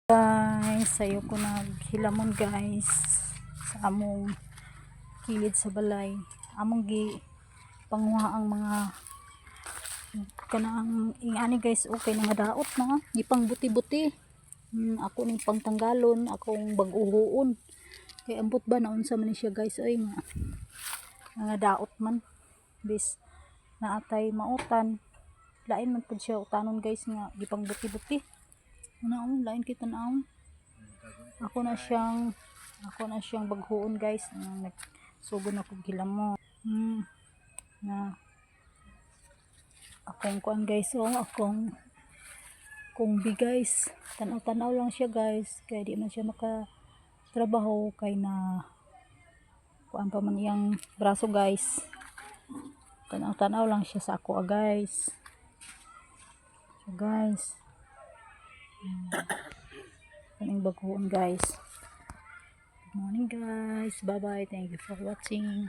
Guys, sayo ko naghilamon guys sa among kilid sa balay. Among gi panguha ang mga kanang ingani guys, okay na nga daot na gipang buti-buti. Ako ning pangtanggalon, akong bag-uhuon. Kay ambot ba naon sa man siya guys, ay nga daot man bis naatay mautan. Lain man pud siya utanon guys nga gipang buti-buti. Ano lain kita na ako na siyang baghuon guys. Nagsugod na kog hilamon. Na akong kuan guys, akong kumbi guys. Tanaw-tanaw lang siya guys, kaya di man siya makatrabaho kay na kuan pa man iyang braso guys. Tanaw-tanaw lang siya sa ako guys. So guys, kaning baghuon guys. Good morning guys, bye bye, thank you for watching.